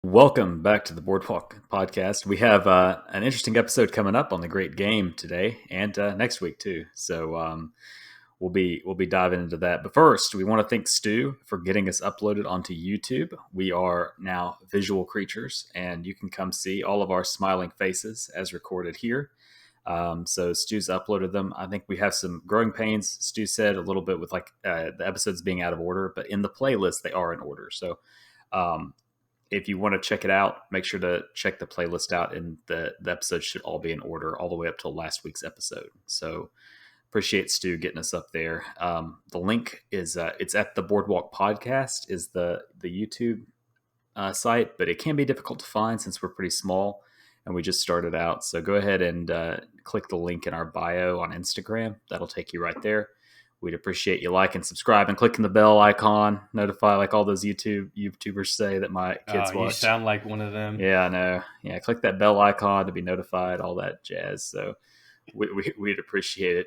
Welcome back to the Boardwalk Podcast. We have an interesting episode coming up on the Great Game today and next week too. So we'll be diving into that. But first, we want to thank Stu for getting us uploaded onto YouTube. We are now visual creatures, and you can come see all of our smiling faces as recorded here. So Stu's uploaded them. I think we have some growing pains. Stu said a little bit with the episodes being out of order, but in the playlist they are in order. So. If you want to check it out, make sure to check the playlist out, and the episodes should all be in order all the way up to last week's episode. So appreciate Stu getting us up there. The link is it's at the Boardwalk Podcast is the YouTube site, but it can be difficult to find since we're pretty small and we just started out. So go ahead and click the link in our bio on Instagram. That'll take you right there. We'd appreciate you liking, subscribe, and clicking the bell icon, notify like all those YouTubers say that my kids watch. You sound like one of them. Yeah, I know. Yeah, click that bell icon to be notified, all that jazz. So we'd appreciate it.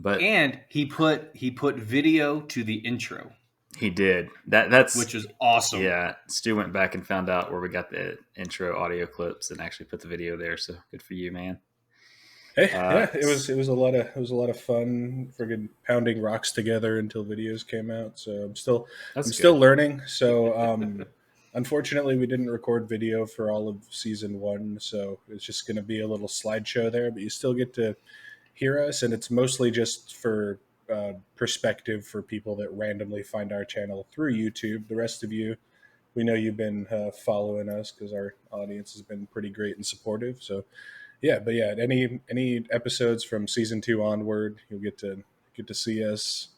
And he put video to the intro. He did. That's which was awesome. Yeah, Stu went back and found out where we got the intro audio clips and actually put the video there. So good for you, man. Hey, yeah, it was a lot of fun, friggin' pounding rocks together until videos came out. So I'm still learning. So unfortunately, we didn't record video for all of season 1, so it's just going to be a little slideshow there. But you still get to hear us, and it's mostly just for perspective for people that randomly find our channel through YouTube. The rest of you, we know you've been following us because our audience has been pretty great and supportive. So. Yeah, but yeah, any episodes from season 2 onward, you'll get to see us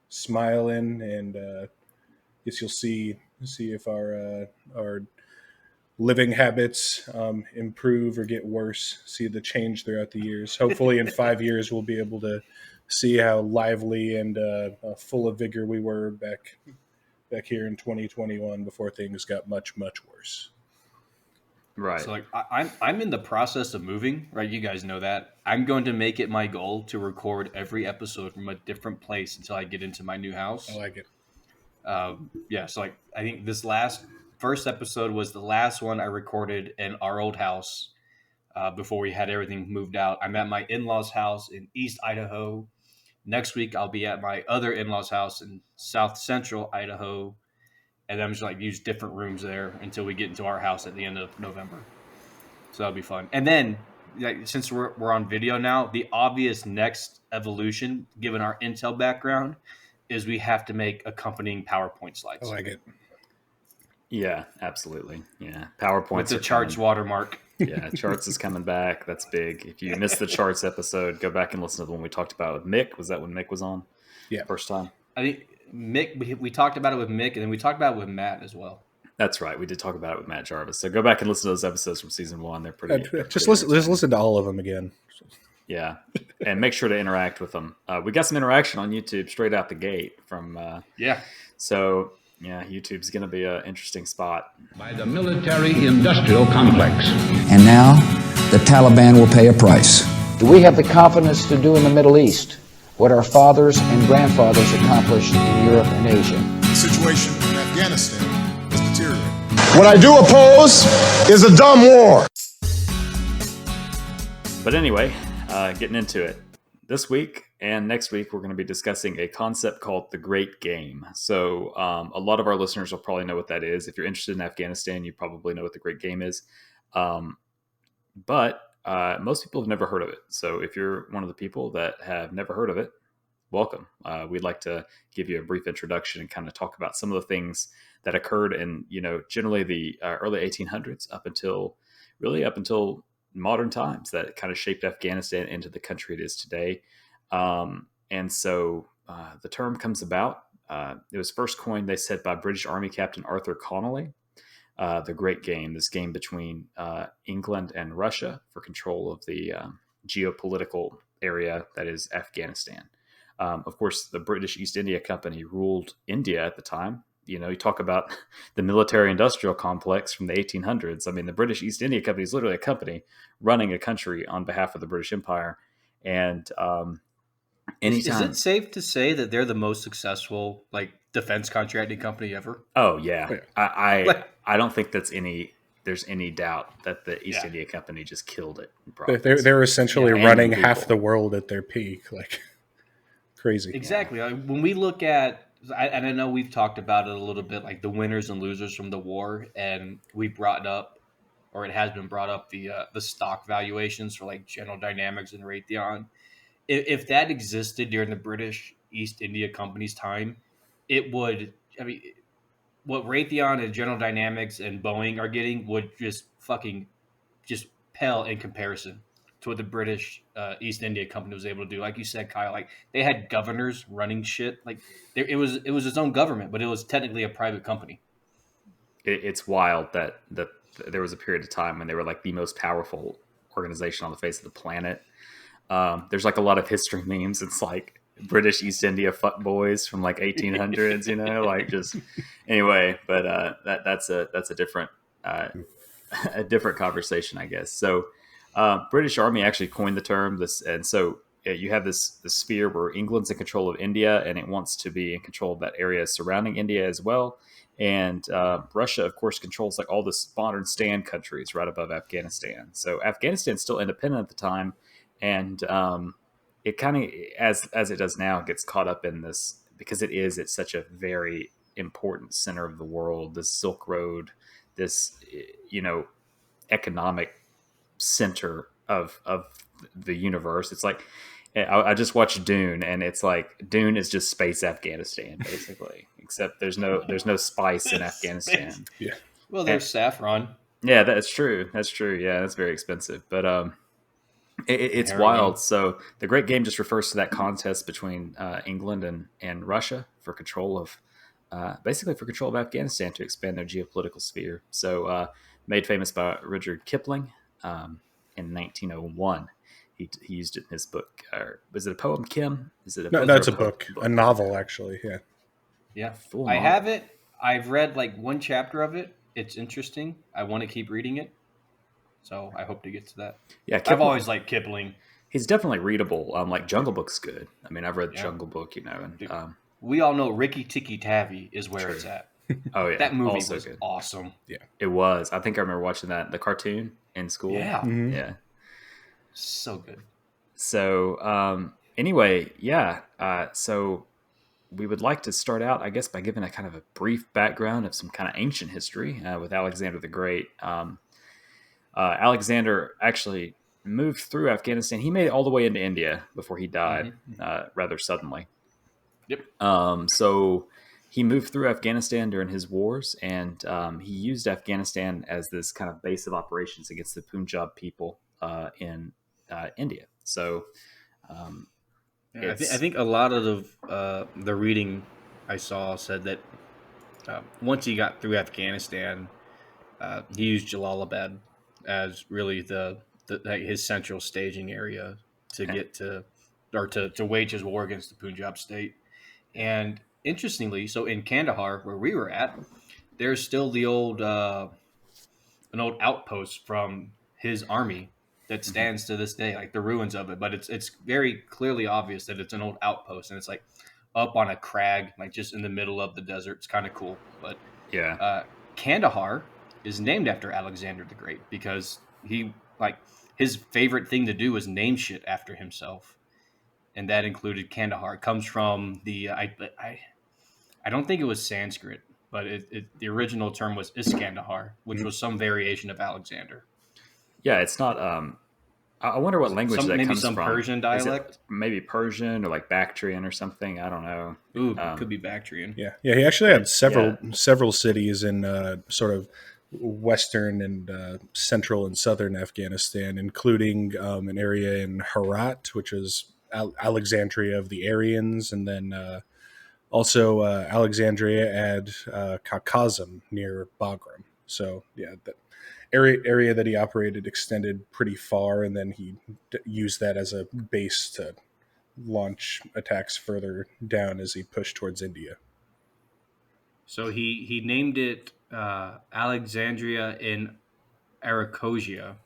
smiling, and guess you'll see if our living habits improve or get worse. See the change throughout the years. Hopefully, in 5 years, we'll be able to see how lively and full of vigor we were back here in 2021 before things got much worse. Right. So I'm in the process of moving, right? You guys know that. I'm going to make it my goal to record every episode from a different place until I get into my new house. I like it. Yeah. So I think this first episode was the last one I recorded in our old house before we had everything moved out. I'm at my in-laws' house in East Idaho. Next week I'll be at my other in-laws' house in South Central Idaho. And I'm just use different rooms there until we get into our house at the end of November. So that'll be fun. And then, since we're on video now, the obvious next evolution, given our Intel background, is we have to make accompanying PowerPoint slides. I like it. Yeah, absolutely. Yeah, PowerPoint with the charts watermark. Yeah, charts is coming back. That's big. If you missed the charts episode, go back and listen to the one we talked about with Mick. Was that when Mick was on? Yeah, first time. I think. Mick, we talked about it with Mick, and then we talked about it with Matt as well. That's right. We did talk about it with Matt Jarvis. So go back and listen to those episodes from season 1. They're pretty. Just listen to all of them again. Yeah, and make sure to interact with them. We got some interaction on YouTube straight out the gate from. So yeah, YouTube's going to be an interesting spot. By the military-industrial complex. And now, the Taliban will pay a price. Do we have the confidence to do in the Middle East what our fathers and grandfathers accomplished in Europe and Asia? The situation in Afghanistan is deteriorating. What I do oppose is a dumb war. But anyway, getting into it. This week and next week, we're going to be discussing a concept called the Great Game. So a lot of our listeners will probably know what that is. If you're interested in Afghanistan, you probably know what the Great Game is. But most people have never heard of it. So if you're one of the people that have never heard of it, welcome. We'd like to give you a brief introduction and kind of talk about some of the things that occurred in, generally the early 1800s up until modern times that kind of shaped Afghanistan into the country it is today. And so the term comes about. It was first coined, they said, by British Army Captain Arthur Connolly. The Great Game, this game between England and Russia for control of the geopolitical area that is Afghanistan. Of course, the British East India Company ruled India at the time. You talk about the military-industrial complex from the 1800s. I mean, the British East India Company is literally a company running a country on behalf of the British Empire. And Is Anytime. it safe to say that they're the most successful like defense contracting company ever? Oh yeah, Oh, yeah. I don't think there's any doubt that the East Yeah. India Company just killed it. They're essentially and running people. half the world at their peak, like crazy. Exactly. When we look at, and I know we've talked about it a little bit, like the winners and losers from the war, and we brought up, or it has been brought up, the stock valuations for like General Dynamics and Raytheon. If that existed during the British East India Company's time, it would. I mean, what Raytheon and General Dynamics and Boeing are getting would just pale in comparison to what the British East India Company was able to do. Like you said, Kyle, like they had governors running shit. Like it was its own government, but it was technically a private company. It's wild that there was a period of time when they were like the most powerful organization on the face of the planet. There's like a lot of history memes. It's like British East India fuckboys from like 1800s, like just anyway. But that's a different a different conversation, I guess. So, British Army actually coined the term this, and so you have this sphere where England's in control of India, and it wants to be in control of that area surrounding India as well. And Russia, of course, controls like all the modern stand countries right above Afghanistan. So Afghanistan's still independent at the time, and it kind of, as it does now, gets caught up in this because it's such a very important center of the world. This Silk Road, this economic center of the universe. It's like I just watched Dune, and it's like Dune is just space Afghanistan basically, except there's no spice in Afghanistan. Yeah. Well, there's saffron. Yeah, that's true. That's true. Yeah, that's very expensive, but it's Heroin. wild. So the Great Game just refers to that contest between England and Russia for control of basically for control of Afghanistan to expand their geopolitical sphere. So made famous by Rudyard Kipling in 1901. He used it in his book. Was it a poem, Kim? Is it a No, it's a book, a novel, actually. Yeah. Yeah, Full I novel. have it. I've read like one chapter of it. It's interesting. I want to keep reading it, so I hope to get to that. Yeah, I've always liked Kipling. He's definitely readable. Like Jungle Book's good. I mean, I've read Yeah. Jungle Book, and We all know Ricky Tikki Tavi is where it's at. oh yeah, That movie also was good. awesome. It was. I think I remember watching the cartoon in school. Yeah, Mhm. Yeah. so good. So anyway, yeah. So we would like to start out, I guess, by giving a kind of a brief background of some kind of ancient history with Alexander the Great. Alexander actually moved through Afghanistan. He made it all the way into India before he died, rather suddenly. Yep. So he moved through Afghanistan during his wars, and he used Afghanistan as this kind of base of operations against the Punjab people in India. So I think a lot of the reading I saw said that once he got through Afghanistan, he used Jalalabad as really the his central staging area to get to or to wage his war against the Punjab state. And interestingly, so in Kandahar, where we were at, there's still the old an old outpost from his army that stands to this day, like the ruins of it. But it's very clearly obvious that it's an old outpost, and it's like up on a crag, like just in the middle of the desert. It's kind of cool. But yeah, Kandahar is named after Alexander the Great because he like his favorite thing to do was name shit after himself, and that included Kandahar. It comes from the I don't think it was Sanskrit, but the original term was Iskandahar, which was some variation of Alexander. yeah. It's not. I wonder what language that maybe comes some from. Persian dialect? Maybe Persian or like Bactrian or something. I don't know. Ooh, could be Bactrian. Yeah. He actually had several cities in sort of western and central and southern Afghanistan, including an area in Herat, which is Alexandria of the Aryans, and then also Alexandria and Kakazim near Bagram. So yeah, that area that he operated extended pretty far, and then he used that as a base to launch attacks further down as he pushed towards India. So he named it Alexandria in Arachosia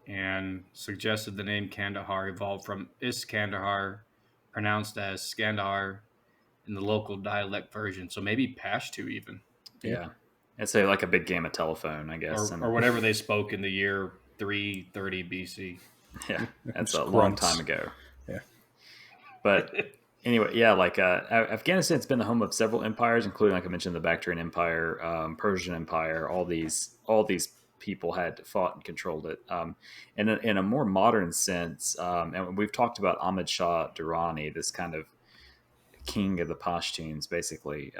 and suggested the name Kandahar evolved from Iskandar, pronounced as Skandar in the local dialect version. So maybe Pashto even. Yeah. I'd say like a big game of telephone, I guess. Or whatever they spoke in the year 330 BC. Yeah, that's a grunts. long time ago. Yeah. But anyway, yeah, like Afghanistan's been the home of several empires, including, like I mentioned, the Bactrian Empire, Persian Empire. All these people had fought and controlled it. And in a more modern sense, and we've talked about Ahmad Shah Durrani, this kind of king of the Pashtuns, basically.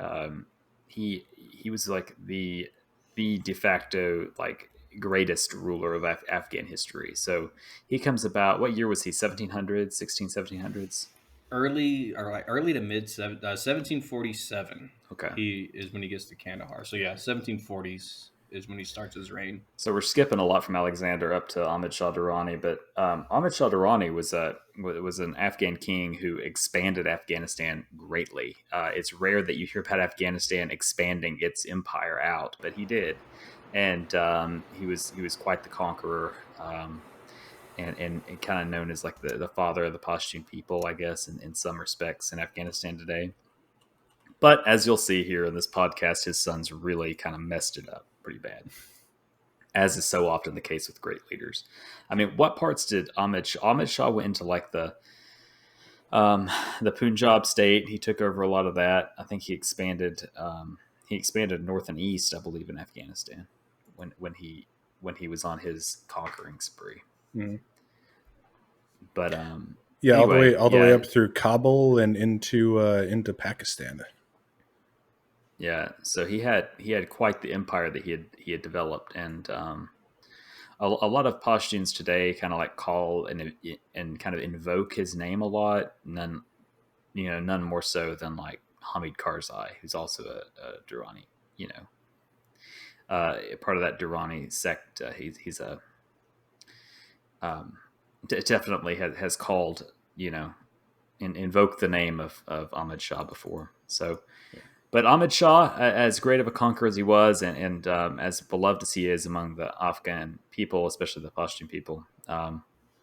He was like the de facto like greatest ruler of Afghan history. So he comes about, what year was he? 1700s, 1700s? Early to mid 1747. Okay. He is when he gets to Kandahar. So yeah, 1740s is when he starts his reign. So we're skipping a lot from Alexander up to Ahmad Shah Durrani, but Ahmad Shah Durrani was an Afghan king who expanded Afghanistan greatly. It's rare that you hear about Afghanistan expanding its empire out, but he did, and he was quite the conqueror, and kind of known as like the father of the Pashtun people, I guess, in some respects in Afghanistan today. But as you'll see here in this podcast, his sons really kind of messed it up pretty bad, as is so often the case with great leaders. I mean, what parts did Ahmad Shah went into, like the Punjab state? He took over a lot of that. I think he expanded north and east, I believe, in Afghanistan when he was on his conquering spree. Mm-hmm. But yeah, anyway, all the way up through Kabul and into Pakistan. Yeah, so he had quite the empire that he had developed, and a lot of Pashtuns today kind of like call and kind of invoke his name a lot. None more so than like Hamid Karzai, who's also a Durrani, part of that Durrani sect. He's a definitely has called, invoked the name of Ahmad Shah before. So. But Ahmad Shah, as great of a conqueror as he was, and as beloved as he is among the Afghan people, especially the Pashtun people,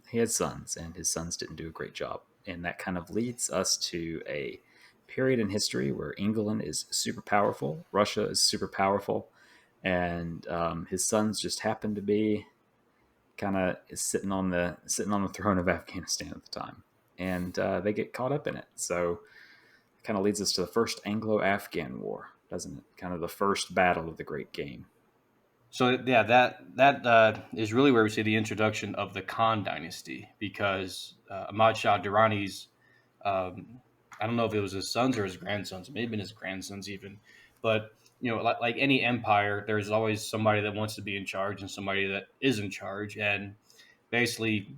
he had sons, and his sons didn't do a great job. And that kind of leads us to a period in history where England is super powerful, Russia is super powerful, and his sons just happen to be kind of sitting on the throne of Afghanistan at the time, and they get caught up in it. So. Kind of leads us to the first Anglo-Afghan War, doesn't it? Kind of the first battle of the Great Game. So yeah, that is really where we see the introduction of the Khan Dynasty, because Ahmad Shah Durrani's, I don't know if it was his sons or his grandsons, it may have been his grandsons even, but like any empire, there's always somebody that wants to be in charge and somebody that is in charge, and basically,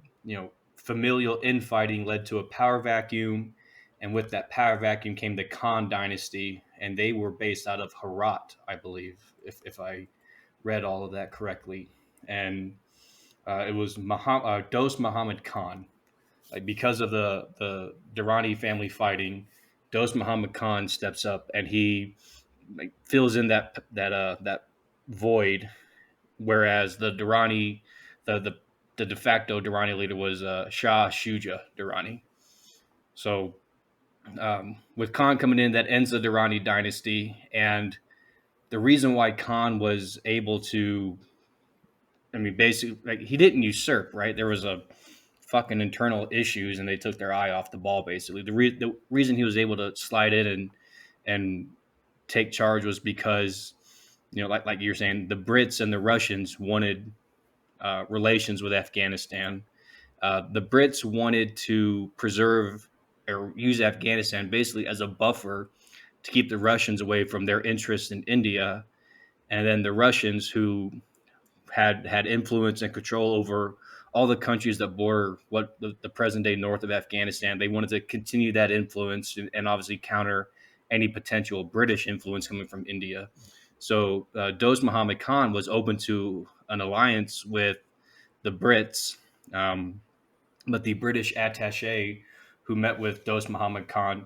familial infighting led to a power vacuum. And with that power vacuum came the Khan Dynasty, and they were based out of Herat, I believe, if I read all of that correctly. And it was Dost Muhammad Khan. Like, because of the Durrani family fighting, Dost Muhammad Khan steps up and he fills in that void, whereas the Durrani, the de facto Durrani leader was Shah Shuja Durrani. So. With Khan coming in, that ends the Durrani dynasty. And the reason why Khan was able to, basically, like, he didn't usurp, right? There was a fucking internal issues and they took their eye off the ball, basically. The reason he was able to slide in and take charge was because, like you're saying, the Brits and the Russians wanted relations with Afghanistan. The Brits wanted to preserve or use Afghanistan basically as a buffer to keep the Russians away from their interests in India. And then the Russians, who had influence and control over all the countries that border what the present day north of Afghanistan, they wanted to continue that influence and obviously counter any potential British influence coming from India. So Dost Muhammad Khan was open to an alliance with the Brits, but the British attaché who met with Dost Muhammad Khan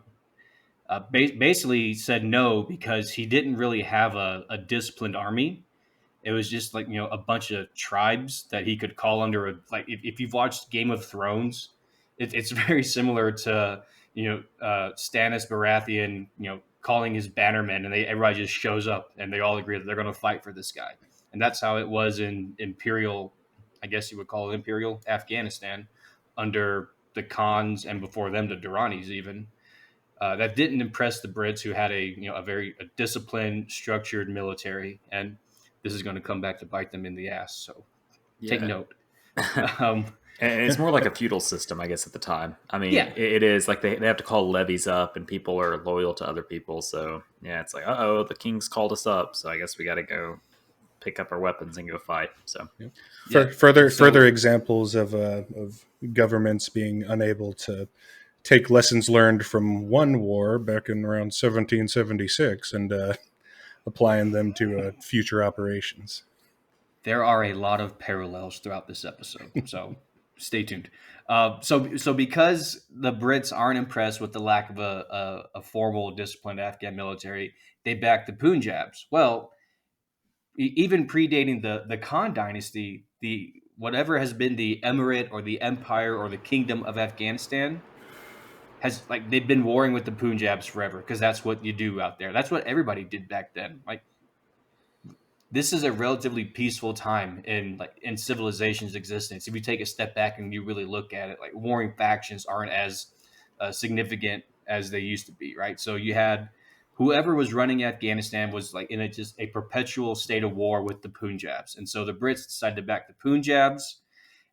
basically said no, because he didn't really have a disciplined army. It was just like, a bunch of tribes that he could call under. If you've watched Game of Thrones, it's very similar to, Stannis Baratheon, calling his bannermen, and everybody just shows up and they all agree that they're going to fight for this guy. And that's how it was in Imperial, I guess you would call it Imperial Afghanistan, under the Khans and before them the Durranis even. That didn't impress the Brits, who had a very disciplined, structured military, and this is going to come back to bite them in the ass. So take note. And it's more like a feudal system, I guess, at the time. I mean, Yeah. it is like they have to call levies up, and people are loyal to other people. So yeah, it's like, the king's called us up, so I guess we got to go pick up our weapons and go fight. So further examples of governments being unable to take lessons learned from one war back in around 1776 and applying them to future operations. There are a lot of parallels throughout this episode, so stay tuned. So because the Brits aren't impressed with the lack of a formal, disciplined Afghan military, they back the Punjabs. Well, even predating the Khan Dynasty, the whatever has been the emirate or the empire or the kingdom of Afghanistan has they've been warring with the Punjabs forever, because that's what you do out there. That's what everybody did back then. This is a relatively peaceful time in civilization's existence. If you take a step back and you really look at it, warring factions aren't as significant as they used to be, right? So you had whoever was running Afghanistan was in just a perpetual state of war with the Punjabs. And so the Brits decided to back the Punjabs,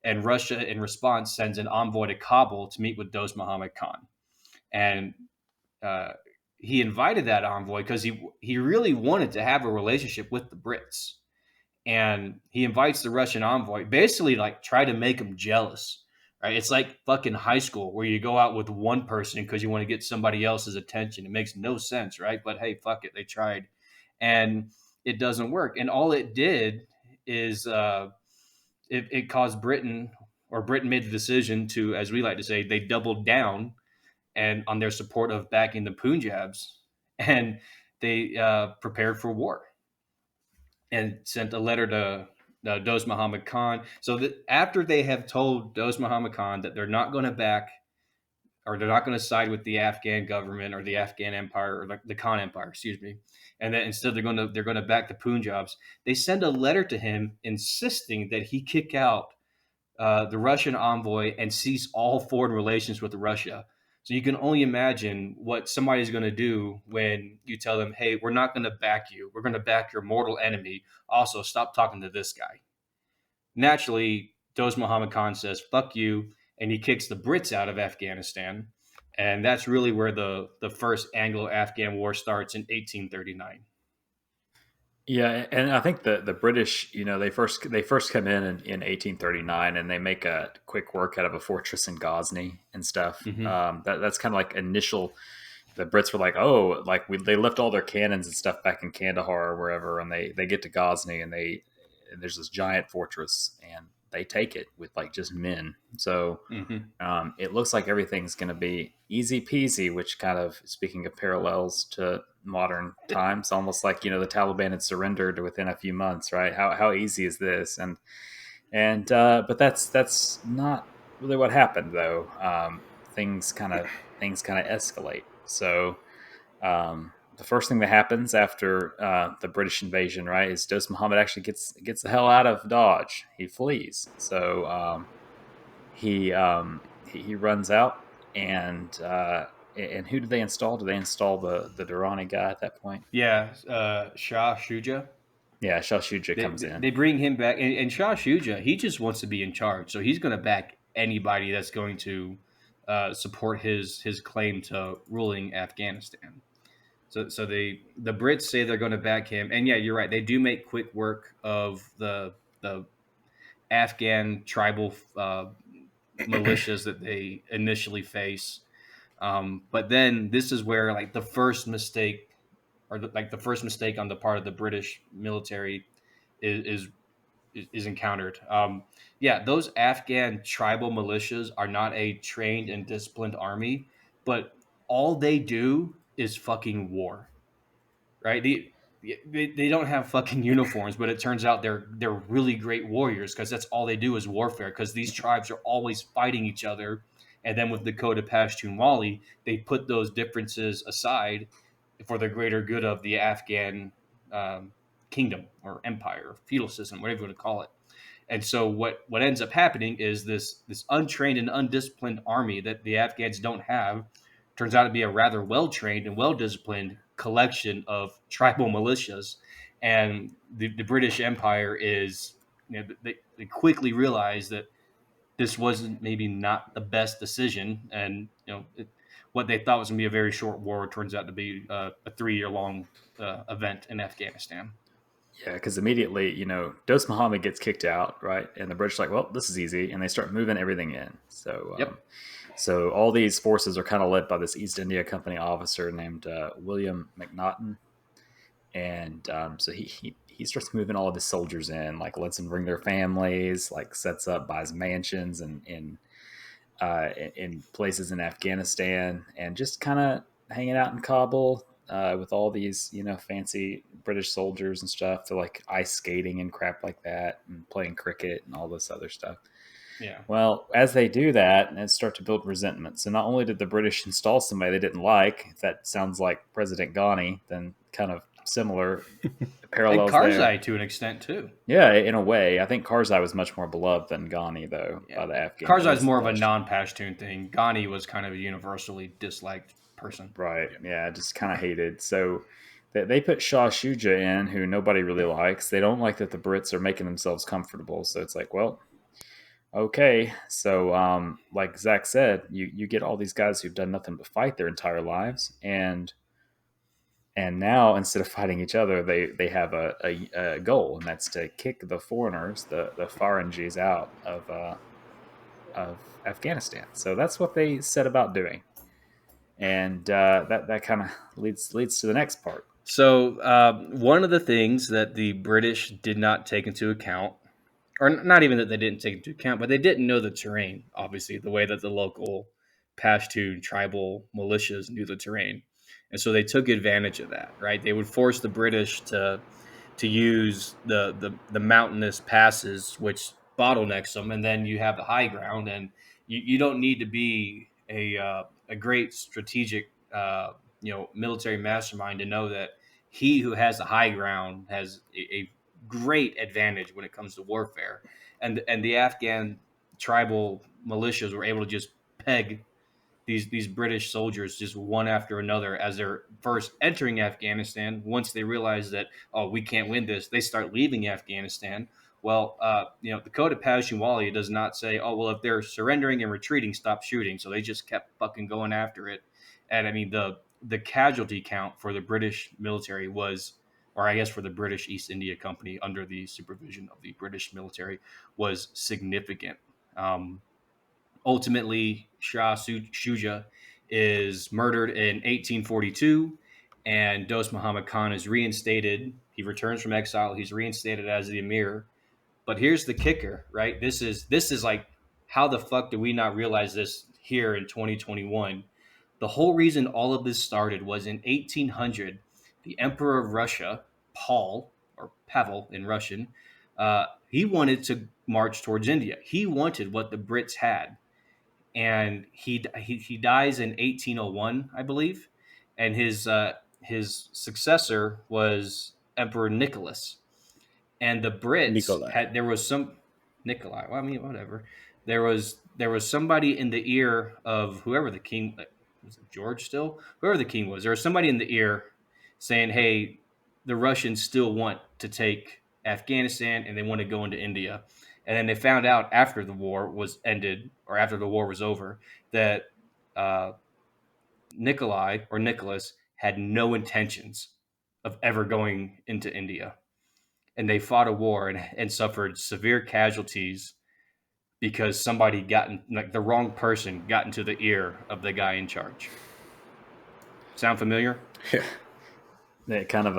and Russia in response sends an envoy to Kabul to meet with Dost Muhammad Khan. And he invited that envoy because he really wanted to have a relationship with the Brits. And he invites the Russian envoy, basically try to make him jealous, right? It's like fucking high school where you go out with one person because you want to get somebody else's attention. It makes no sense, right? But hey, fuck it. They tried and it doesn't work. And all it did is it caused Britain made the decision to, as we like to say, they doubled down and on their support of backing the Punjabs, and they prepared for war and sent a letter to Dost Muhammad Khan. So that after they have told Dost Muhammad Khan that they're not going to back, or they're not going to side with the Afghan government or the Afghan empire, or the Khan empire, excuse me, and that instead they're going to back the Punjabs, they send a letter to him insisting that he kick out the Russian envoy and cease all foreign relations with Russia. So you can only imagine what somebody's going to do when you tell them, hey, we're not going to back you. We're going to back your mortal enemy. Also, stop talking to this guy. Naturally, Dost Muhammad Khan says, fuck you, and he kicks the Brits out of Afghanistan. And that's really where the first Anglo-Afghan War starts in 1839. Yeah, and I think the British, they first come in 1839, and they make a quick work out of a fortress in Ghazni and stuff. Mm-hmm. That's kind of initial. The Brits were they left all their cannons and stuff back in Kandahar or wherever, and they get to Ghazni, and there's this giant fortress, and they take it with just men. So it looks like everything's going to be easy peasy, which kind of, speaking of parallels to modern times, almost like, the Taliban had surrendered within a few months, right? How easy is this? But that's not really what happened, though. Things kind of escalate. So the first thing that happens after the British invasion, right, is Dost Muhammad actually gets the hell out of Dodge. He flees. So he runs out, and who do they install? Do they install the Durrani guy at that point? Yeah, Shah Shuja. Yeah, Shah Shuja comes in. They bring him back, and Shah Shuja, he just wants to be in charge, so he's going to back anybody that's going to support his claim to ruling Afghanistan. So the Brits say they're going to back him, and yeah, you're right. They do make quick work of the Afghan tribal militias that they initially face. But then this is where the first mistake, or the first mistake on the part of the British military is encountered. Those Afghan tribal militias are not a trained and disciplined army, but all they do is fucking war, right? They don't have fucking uniforms, but it turns out they're really great warriors, because that's all they do is warfare, because these tribes are always fighting each other And then with the Code of Pashtunwali, they put those differences aside for the greater good of the Afghan kingdom or empire or feudal system, whatever you want to call it. And so what ends up happening is this untrained and undisciplined army that the Afghans don't have turns out to be a rather well-trained and well-disciplined collection of tribal militias. And the British Empire is, they quickly realize that this wasn't maybe not the best decision. And, what they thought was going to be a very short war turns out to be a 3-year long event in Afghanistan. Yeah, because immediately, Dost Muhammad gets kicked out, right? And the British are like, well, this is easy. And they start moving everything in. So, So all these forces are kind of led by this East India Company officer named William McNaughton. And so he starts moving all of his soldiers in, like lets them bring their families, like sets up, buys mansions and in places in Afghanistan, and just kind of hanging out in Kabul with all these, fancy British soldiers and stuff. They're like ice skating and crap like that and playing cricket and all this other stuff. Yeah. Well, as they do that, and start to build resentment. So not only did the British install somebody they didn't like, if that sounds like President Ghani, then kind of similar parallels and Karzai there. to an extent too. Yeah, in a way. I think Karzai was much more beloved than Ghani, though, by the Afghans. Karzai's more of a non-Pashtun thing. Ghani was kind of a universally disliked person. Right, yeah, just kind of hated. So they put Shah Shuja in, who nobody really likes. They don't like that the Brits are making themselves comfortable. So it's like, well, okay. So like Zach said, you get all these guys who've done nothing but fight their entire lives, and now instead of fighting each other, they have a goal, and that's to kick the foreigners, the Faranjis, out of Afghanistan. So that's what they set about doing, and that kind of leads to the next part. So one of the things that the British did not take into account, or not even that they didn't take into account, but they didn't know the terrain, obviously, the way that the local Pashtun tribal militias knew the terrain. And so they took advantage of that, right? They would force the British to use the mountainous passes, which bottlenecks them, and then you have the high ground, and you don't need to be a great strategic military mastermind to know that he who has the high ground has a great advantage when it comes to warfare. And the Afghan tribal militias were able to just peg these British soldiers just one after another as they're first entering Afghanistan. Once they realize that, oh, we can't win this, they start leaving Afghanistan. Well, the Code of Pashtunwali does not say, oh, well, if they're surrendering and retreating, stop shooting. So they just kept fucking going after it. And I mean, the casualty count for the British military was, or I guess for the British East India Company under the supervision of the British military, was significant. Ultimately, Shah Shuja is murdered in 1842, and Dost Muhammad Khan is reinstated. He returns from exile. He's reinstated as the emir. But here's the kicker, right? This is like, how the fuck do we not realize this here in 2021? The whole reason all of this started was in 1800, the Emperor of Russia, Paul, or Pavel in Russian, he wanted to march towards India. He wanted what the Brits had. And he dies in 1801, I believe, and his successor was Emperor Nicholas. And the Brits there was some Nikolai. Well, I mean, whatever. There was somebody in the ear of whoever the king was. It George still, whoever the king was. There was somebody in the ear saying, "Hey, the Russians still want to take Afghanistan and they want to go into India." And then they found out after the war was ended, or after the war was over, that Nicholas had no intentions of ever going into India. And they fought a war and suffered severe casualties because somebody the wrong person got into the ear of the guy in charge. Sound familiar? Yeah. Kind of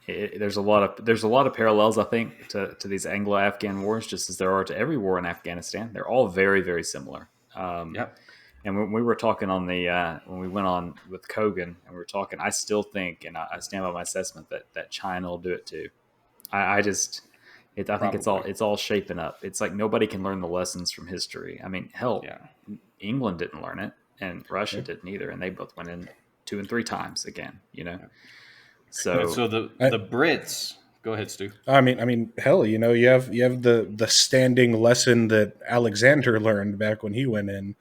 there's a lot of parallels, I think, to these Anglo-Afghan wars, just as there are to every war in Afghanistan. They're all very, very similar. Yep. And when we were talking on when we went on with Kogan, and we were talking, I still think, and I stand by my assessment that China will do it too. I think it's all shaping up. It's like nobody can learn the lessons from history. I mean, hell, England didn't learn it, and Russia didn't either, and they both went in 2 and 3 times again. So the Brits. Go ahead, Stu. I mean, hell, you have the standing lesson that Alexander learned back when he went in.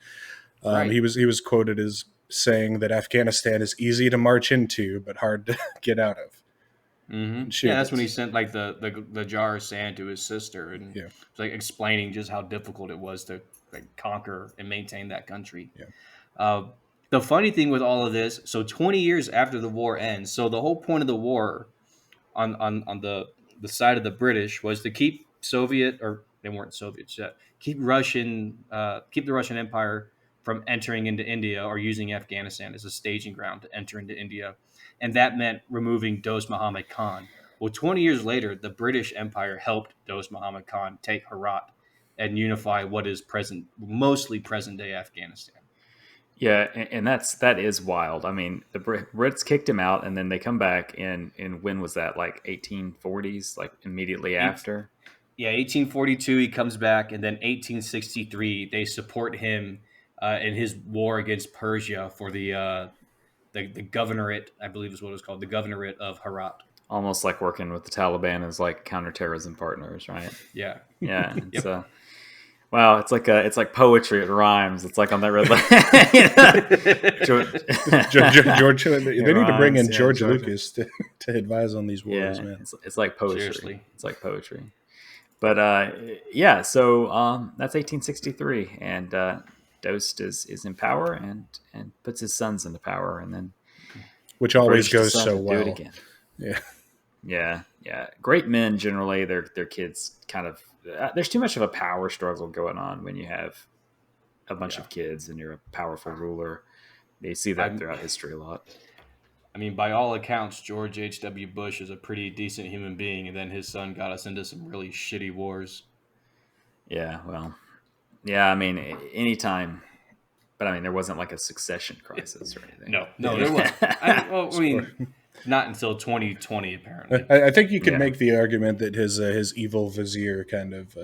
Right. He was quoted as saying that Afghanistan is easy to march into, but hard to get out of. Mm-hmm. Yeah, that's when he sent like the jar of sand to his sister, and like explaining just how difficult it was to conquer and maintain that country. Yeah. The funny thing with all of this, so 20 years after the war ends, so the whole point of the war on the side of the British was to keep Soviet, or they weren't Soviets yet, keep the Russian Empire from entering into India or using Afghanistan as a staging ground to enter into India. And that meant removing Dost Muhammad Khan. Well, 20 years later, the British Empire helped Dost Muhammad Khan take Herat and unify what is mostly present-day Afghanistan. Yeah, and that is wild. I mean, the Brits kicked him out, and then they come back in when was that? Like 1840s, like immediately after? Yeah, 1842 he comes back, and then 1863 they support him in his war against Persia for the governorate, I believe is what it was called, the governorate of Herat. Almost like working with the Taliban as like counterterrorism partners, right? Yeah. Yeah. Wow, it's like poetry. It rhymes. It's like on that red line. George, they need to bring in George Lucas to advise on these wars, man. It's like poetry. Seriously. It's like poetry. But so that's 1863, and Dost is in power and puts his sons into power, and then which always goes so well. Do it again. Yeah. Great men generally, their kids kind of. There's too much of a power struggle going on when you have a bunch of kids and you're a powerful ruler. You see that throughout history a lot. I mean, by all accounts, George H.W. Bush is a pretty decent human being, and then his son got us into some really shitty wars. Yeah, well, yeah, I mean, anytime, but I mean, there wasn't like a succession crisis or anything. No, there wasn't. Not until 2020, apparently. I think you could make the argument that his evil vizier kind of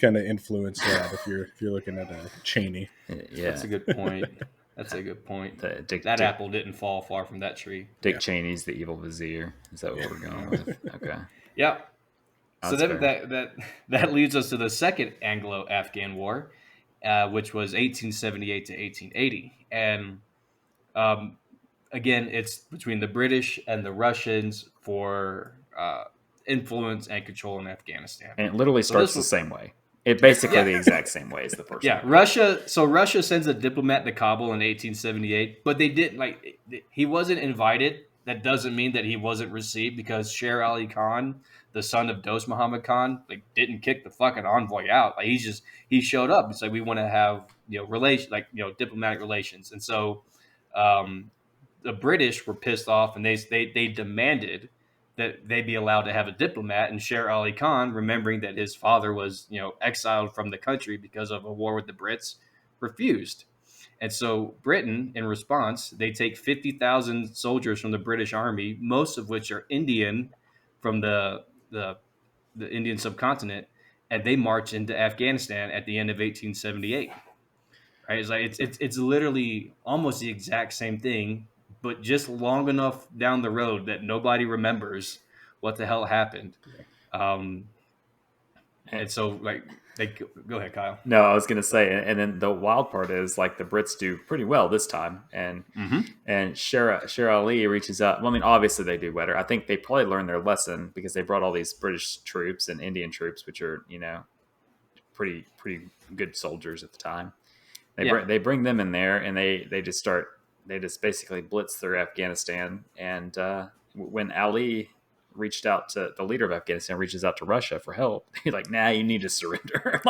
influenced that. If you're looking at Cheney, That's a good point. That apple didn't fall far from that tree. Dick Cheney's the evil vizier. Is that what we're going with? Okay. Yeah. So then that leads us to the second Anglo-Afghan War, which was 1878 to 1880, and again, it's between the British and the Russians for influence and control in Afghanistan. And it literally starts the same way. It basically the exact same way as the first one. Russia. So Russia sends a diplomat to Kabul in 1878, but they didn't he wasn't invited. That doesn't mean that he wasn't received, because Sher Ali Khan, the son of Dost Muhammad Khan, didn't kick the fucking envoy out. He showed up. It's like, we want to have diplomatic relations, and so the British were pissed off, and they demanded that they be allowed to have a diplomat. And Sher Ali Khan, remembering that his father was exiled from the country because of a war with the Brits, refused. And so Britain, in response, they take 50,000 soldiers from the British Army, most of which are Indian from the Indian subcontinent, and they march into Afghanistan at the end of 1878. Right? It's like it's literally almost the exact same thing, but just long enough down the road that nobody remembers what the hell happened. And so, go ahead, Kyle. No, I was going to say, and then the wild part is, the Brits do pretty well this time, and Sher Ali reaches out. Well, I mean, obviously they do better. I think they probably learned their lesson, because they brought all these British troops and Indian troops, which are pretty good soldiers at the time. They bring them in there, and they just basically blitz through Afghanistan. And when Ali reached out to the leader of Afghanistan, reaches out to Russia for help, he's like, "Nah, you need to surrender."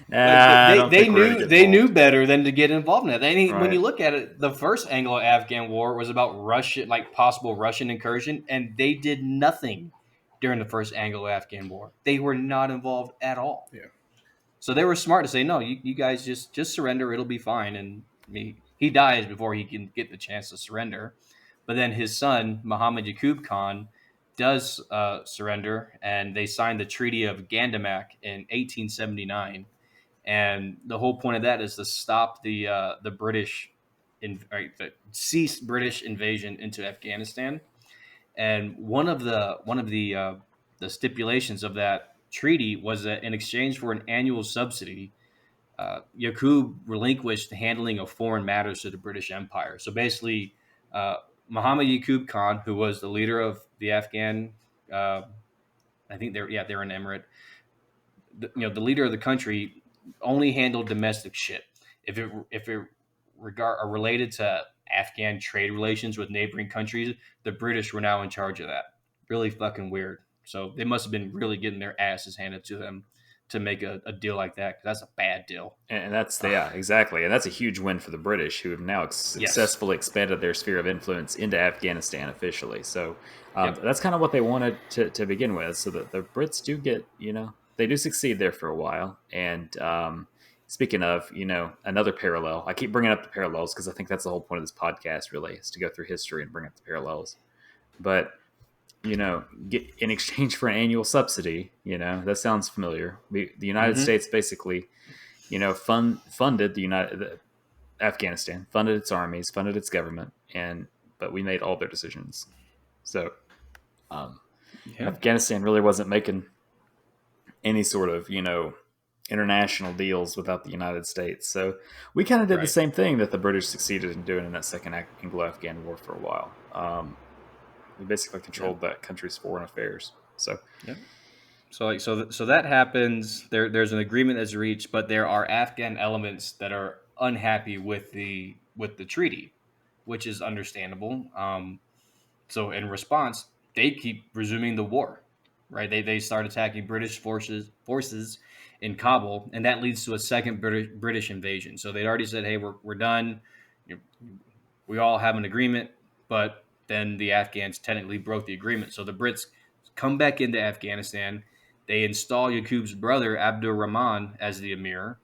They knew better than to get involved in that. When you look at it, the first Anglo-Afghan War was about Russia, possible Russian incursion, and they did nothing during the first Anglo-Afghan War. They were not involved at all. Yeah. So they were smart to say, no, you guys just surrender. It'll be fine. And he dies before he can get the chance to surrender. But then his son, Muhammad Yaqub Khan, does surrender, and they signed the Treaty of Gandamac in 1879. And the whole point of that is to stop the British, cease British invasion into Afghanistan. And one of the stipulations of that treaty was that in exchange for an annual subsidy, Yaqub relinquished the handling of foreign matters to the British Empire. So basically, Muhammad Yaqub Khan, who was the leader of the Afghan, I think they're an emirate. The leader of the country only handled domestic shit. If it related to Afghan trade relations with neighboring countries, the British were now in charge of that. Really fucking weird. So they must have been really getting their asses handed to them to make a deal like that, because that's a bad deal. And that's exactly, and that's a huge win for the British, who have now successfully expanded their sphere of influence into Afghanistan officially. So that's kind of what they wanted to begin with. So that the Brits do get, they do succeed there for a while. And speaking of, another parallel, I keep bringing up the parallels because I think that's the whole point of this podcast, really, is to go through history and bring up the parallels. But get in exchange for an annual subsidy, that sounds familiar. The United States basically, funded Afghanistan, funded its armies, funded its government, but we made all their decisions. So Afghanistan really wasn't making any sort of, international deals without the United States. So we kind of did the same thing that the British succeeded in doing in that second Anglo-Afghan War for a while. We basically controlled that country's foreign affairs. So, So that happens. There's an agreement that's reached, but there are Afghan elements that are unhappy with the treaty, which is understandable. So in response, they keep resuming the war, right? They start attacking British forces in Kabul, and that leads to a second British invasion. So they'd already said, "Hey, we're done. We all have an agreement," but then the Afghans technically broke the agreement. So the Brits come back into Afghanistan. They install Yaqub's brother, Abdur Rahman, as the emir.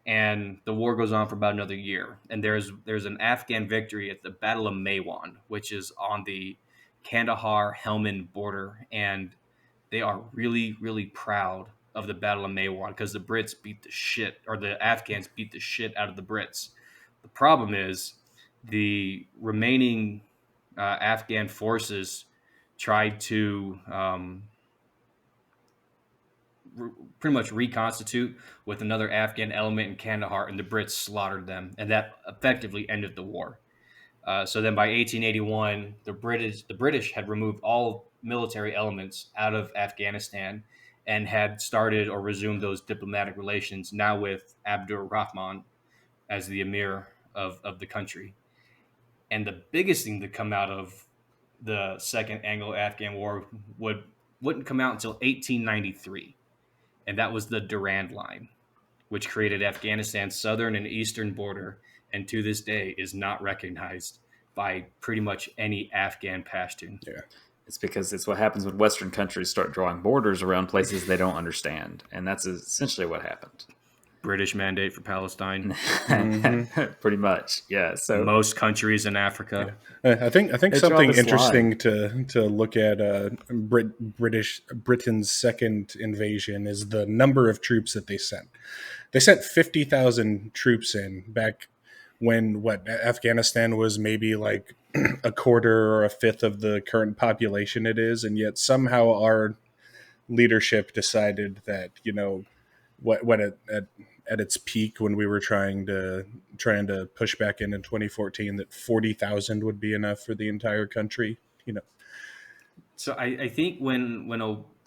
And the war goes on for about another year. And there's an Afghan victory at the Battle of Maiwan, which is on the Kandahar-Helmand border. And they are really, really proud of the Battle of Maiwan because the Afghans beat the shit out of the Brits. The problem is the remaining Afghan forces tried to pretty much reconstitute with another Afghan element in Kandahar, and the Brits slaughtered them, and that effectively ended the war. So then by 1881, the British had removed all military elements out of Afghanistan and had started or resumed those diplomatic relations, now with Abdur Rahman as the emir of the country. And the biggest thing to come out of the Second Anglo-Afghan War wouldn't come out until 1893. And that was the Durrani Line, which created Afghanistan's southern and eastern border, and to this day is not recognized by pretty much any Afghan Pashtun. Yeah. It's because it's what happens when Western countries start drawing borders around places they don't understand. And that's essentially what happened. British mandate for Palestine. Pretty much, yeah. So most countries in Africa. Yeah. I think something interesting to look at Britain's second invasion is the number of troops that they sent. They sent 50,000 troops in back when Afghanistan was maybe like a quarter or a fifth of the current population it is, and yet somehow our leadership decided that at its peak when we were trying to push back in 2014 that 40,000 would be enough for the entire country. So I think when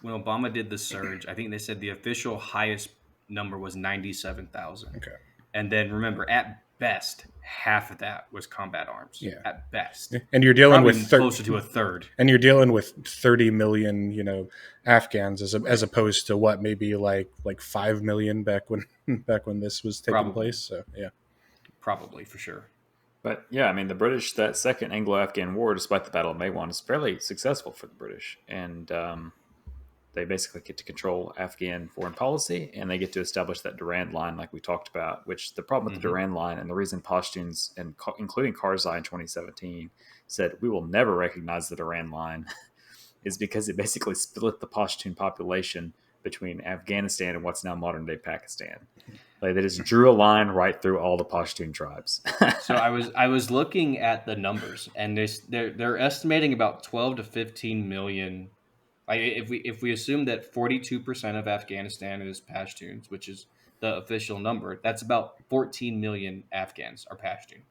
Obama did the surge, I think they said the official highest number was 97,000. Okay. And then remember, at best, half of that was combat arms. Yeah. At best. And you're dealing probably with closer to a third. And you're dealing with 30 million, Afghans as opposed to what, maybe like 5 million back when this was taking place. So yeah. Probably, for sure. But yeah, I mean, the British, that second Anglo-Afghan War, despite the Battle of Maiwan, is fairly successful for the British. And they basically get to control Afghan foreign policy, and they get to establish that Durrani Line, like we talked about, which the problem with the Durrani Line, and the reason Pashtuns, and including Karzai in 2017, said we will never recognize the Durrani Line is because it basically split the Pashtun population between Afghanistan and what's now modern day Pakistan. Like they just drew a line right through all the Pashtun tribes. So I was looking at the numbers, and they're estimating about 12 to 15 million. Like if we assume that 42% of Afghanistan is Pashtuns, which is the official number, that's about 14 million Afghans are Pashtun.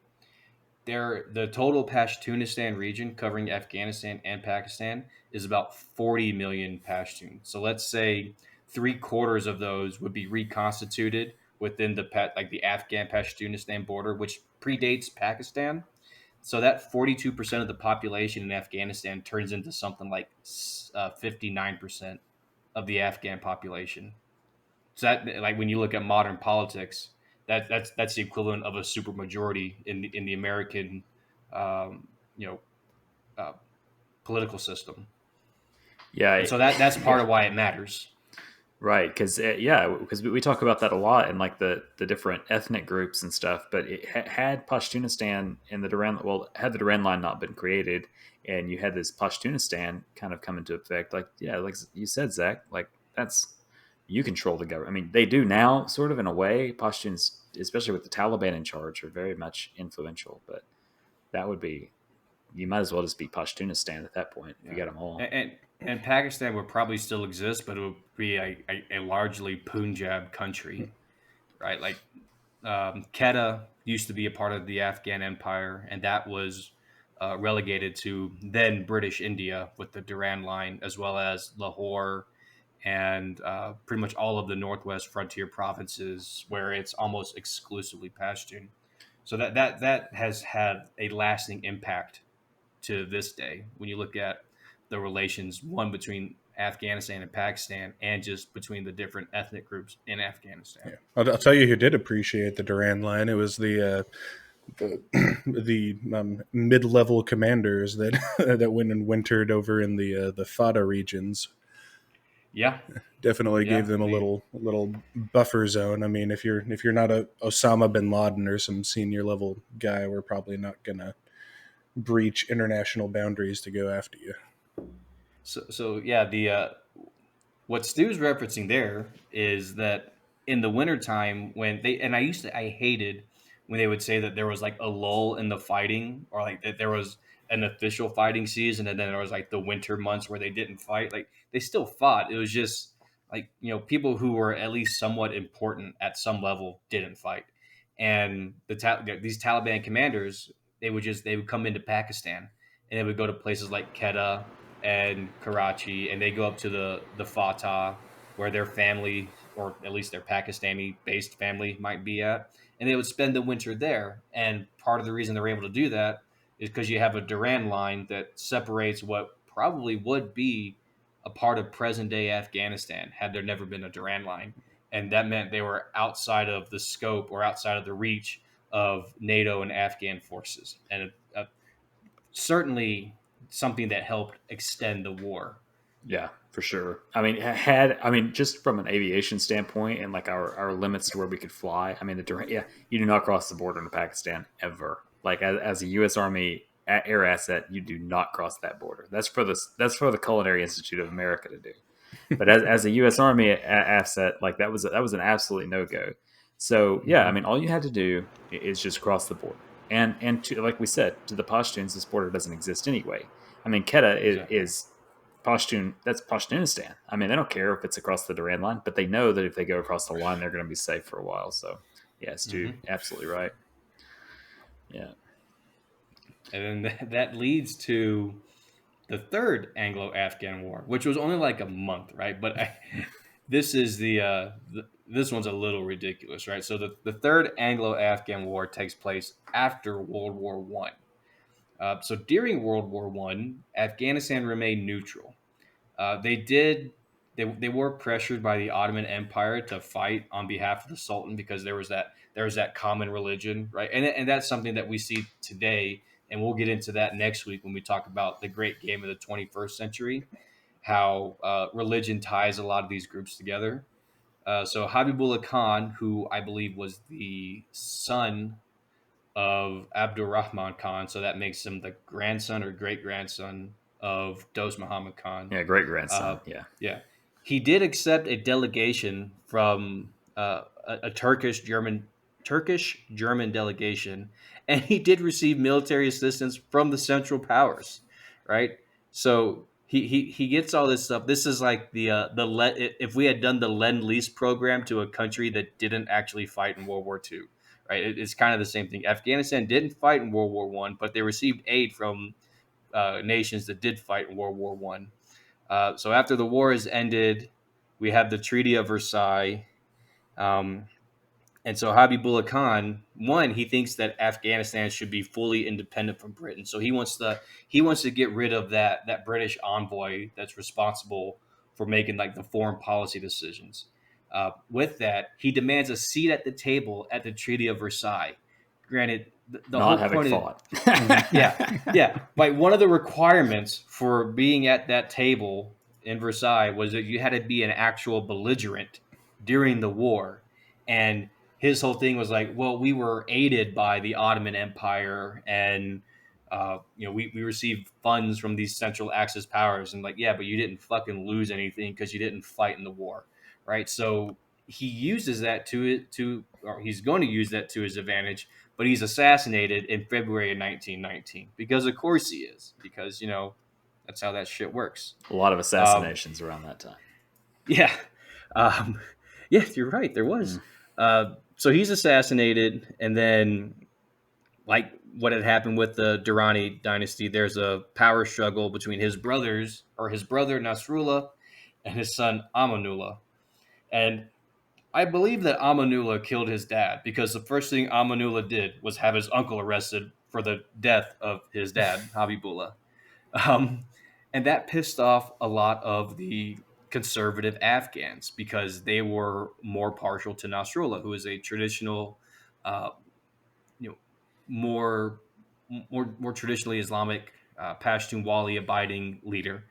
The total Pashtunistan region covering Afghanistan and Pakistan is about 40 million Pashtun. So let's say 3/4 of those would be reconstituted within the Afghan Pashtunistan border, which predates Pakistan. So that 42% of the population in Afghanistan turns into something like 59% of the Afghan population. So that, like, when you look at modern politics, that's the equivalent of a supermajority in the American, um, you know, uh, political system. Yeah, And so that's part of why it matters. right. Because because we talk about that a lot in like the different ethnic groups and stuff. But it had Pashtunistan in the Durran, well, had the Durran line not been created, and you had this Pashtunistan kind of come into effect, like like you said, Zach, like that's you control the government. I mean, they do now, sort of in a way. Pashtuns, especially with the Taliban in charge, are very much influential. But that would be you might as well just be Pashtunistan at that point if you got them all. And Pakistan would probably still exist, but it would be a largely Punjab country, right? Like Quetta used to be a part of the Afghan Empire, and that was relegated to then British India with the Durrani Line, as well as Lahore and pretty much all of the northwest frontier provinces, where it's almost exclusively Pashtun. So that has had a lasting impact to this day when you look at the relations, one between Afghanistan and Pakistan, and just between the different ethnic groups in Afghanistan. Yeah. I'll tell you who did appreciate the Durrani Line. It was the mid-level commanders that that went and wintered over in the Fata regions. Yeah, Definitely gave them a little buffer zone. I mean, if you're not a Osama bin Laden or some senior level guy, we're probably not gonna breach international boundaries to go after you. So yeah, the what Stu's referencing there is that in the wintertime when I hated when they would say that there was like a lull in the fighting, or like that there was an official fighting season and then there was like the winter months where they didn't fight. Like they still fought. It was just like, people who were at least somewhat important at some level didn't fight. And these Taliban commanders, they would come into Pakistan and they would go to places like Quetta and Karachi, and they go up to the Fatah, where their family, or at least their Pakistani-based family, might be at, and they would spend the winter there. And part of the reason they're able to do that is because you have a Durrani line that separates what probably would be a part of present-day Afghanistan had there never been a Durrani line, and that meant they were outside of the scope or outside of the reach of NATO and Afghan forces, and certainly something that helped extend the war. Yeah, for sure. I mean, just from an aviation standpoint and like our limits to where we could fly. I mean, you do not cross the border into Pakistan ever. Like as a U.S. Army air asset, you do not cross that border. That's for the Culinary Institute of America to do. But as a U.S. Army asset, like that was an absolute no go. So yeah, I mean, all you had to do is just cross the border. And to, like we said, to the Pashtuns, this border doesn't exist anyway. I mean, Quetta is Pashtun. That's Pashtunistan. I mean, they don't care if it's across the Durrani line, but they know that if they go across the line, they're going to be safe for a while. So, yeah, Stu, absolutely right. Yeah. And then that leads to the third Anglo-Afghan War, which was only like a month, right? But this is this one's a little ridiculous, right? So the third Anglo-Afghan War takes place after World War One. So during World War One, Afghanistan remained neutral. They were pressured by the Ottoman Empire to fight on behalf of the Sultan, because there was that common religion, right? And that's something that we see today, and we'll get into that next week when we talk about the great game of the 21st century, how religion ties a lot of these groups together. So Habibullah Khan, who I believe was the son of Abdurrahman Khan, so that makes him the grandson or great grandson of Dost Muhammad Khan. Yeah, great grandson. Yeah. he did accept a delegation from a Turkish German delegation, and he did receive military assistance from the Central Powers, right? So he gets all this stuff. This is like if we had done the Lend-Lease program to a country that didn't actually fight in World War II, right? It's kind of the same thing. Afghanistan didn't fight in World War I, but they received aid from nations that did fight in World War I. So after the war is ended, we have the Treaty of Versailles. And so Habibullah Khan, he thinks that Afghanistan should be fully independent from Britain. So he wants to get rid of that British envoy that's responsible for making like the foreign policy decisions. With that, he demands a seat at the table at the Treaty of Versailles. Granted, the Not whole point fought. yeah. Like one of the requirements for being at that table in Versailles was that you had to be an actual belligerent during the war. And his whole thing was like, well, we were aided by the Ottoman Empire, and we received funds from these Central Axis powers, and like, yeah, but you didn't fucking lose anything because you didn't fight in the war, right? So he uses that or he's going to use that to his advantage. But he's assassinated in February of 1919 because, of course, he is, because that's how that shit works. A lot of assassinations around that time. Yeah. Yeah, you're right. There was. So he's assassinated, and then, like what had happened with the Durrani dynasty, there's a power struggle between his brother Nasrullah and his son Amanullah. And I believe that Amanullah killed his dad because the first thing Amanullah did was have his uncle arrested for the death of his dad, Habibullah. And that pissed off a lot of the conservative Afghans because they were more partial to Nasrullah, who is a traditional, more traditionally Islamic, Pashtun-Wali abiding leader.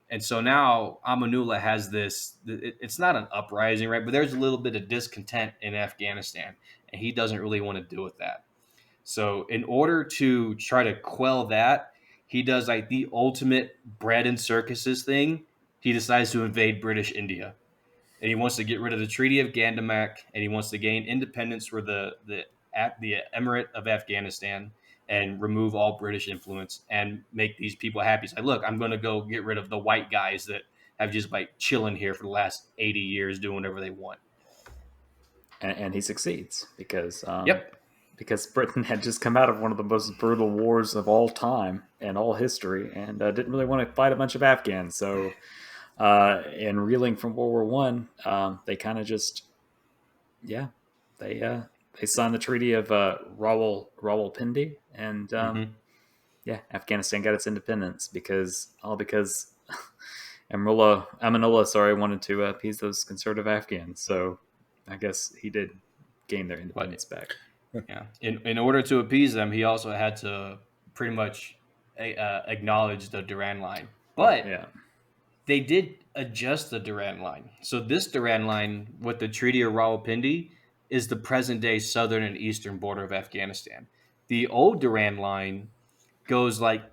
And so now Amanullah has this, it's not an uprising, right? But there's a little bit of discontent in Afghanistan, and he doesn't really want to deal with that. So in order to try to quell that, he does like the ultimate bread and circuses thing. He decides to invade British India. And he wants to get rid of the Treaty of Gandamac, and he wants to gain independence for the Emirate of Afghanistan and remove all British influence and make these people happy. It's like, look, I'm going to go get rid of the white guys that have just like chilling here for the last 80 years doing whatever they want. And he succeeds because Britain had just come out of one of the most brutal wars of all time and all history, and didn't really want to fight a bunch of Afghans. So, and reeling from World War I, they kind of just, they signed the Treaty of Rawalpindi, and Afghanistan got its independence because Amanullah wanted to appease those conservative Afghans. So I guess he did gain their independence back. Yeah. In order to appease them, he also had to pretty much acknowledge the Durrani line. But they did adjust the Durrani line. So this Durrani line with the Treaty of Rawalpindi is the present-day southern and eastern border of Afghanistan. The old Durrani line goes like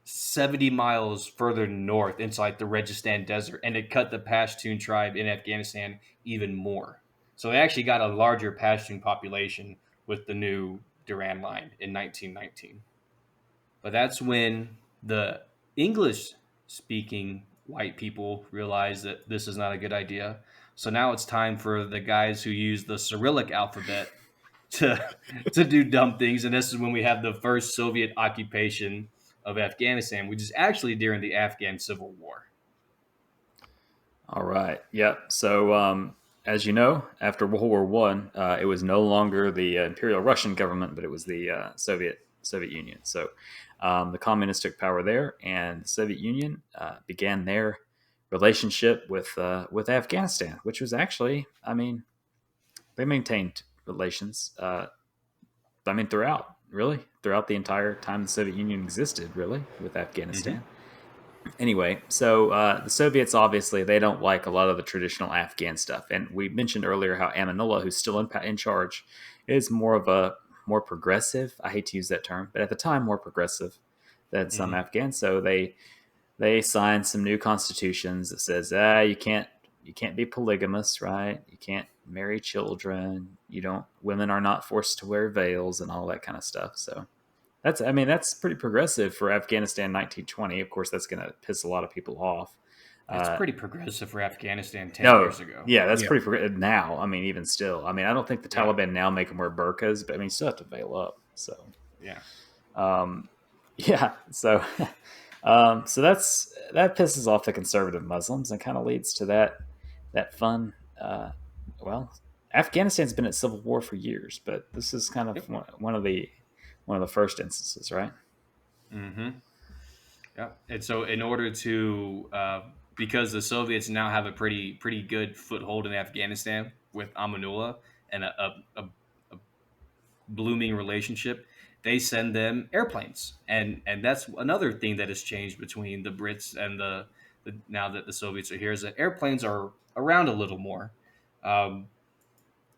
70 miles further north into like the Registan Desert, and it cut the Pashtun tribe in Afghanistan even more. So they actually got a larger Pashtun population with the new Durrani line in 1919. But that's when the English-speaking white people realized that this is not a good idea. So now it's time for the guys who use the Cyrillic alphabet to do dumb things. And this is when we have the first Soviet occupation of Afghanistan, which is actually during the Afghan Civil War. All right. Yep. So as you know, after World War One, it was no longer the Imperial Russian government, but it was the Soviet Union. So the communists took power there, and the Soviet Union began their relationship with Afghanistan, which was actually, they maintained relations. Throughout the entire time the Soviet Union existed, really, with Afghanistan. Mm-hmm. Anyway, so the Soviets, obviously, they don't like a lot of the traditional Afghan stuff. And we mentioned earlier how Amanullah, who's still in charge, is more progressive. I hate to use that term, but at the time, more progressive than some Afghans. So they they signed some new constitutions that says you can't be polygamous, right? You can't marry children. Women are not forced to wear veils and all that kind of stuff. So that's pretty progressive for Afghanistan 1920. Of course, that's going to piss a lot of people off. It's pretty progressive for Afghanistan 10 No, years ago. yeah, that's pretty progressive now. I mean, even still, I mean, I don't think the Taliban now make them wear burqas, but I mean, you still have to veil up. So yeah, yeah. So so that pisses off the conservative Muslims and kind of leads to that fun. Well, Afghanistan's been at civil war for years, but this is kind of one of the first instances, right? Mm-hmm. Yeah, and so in order to, because the Soviets now have a pretty good foothold in Afghanistan with Amanullah and a blooming relationship, they send them airplanes, and that's another thing that has changed between the Brits and the now that the Soviets are here is that airplanes are around a little more. Um,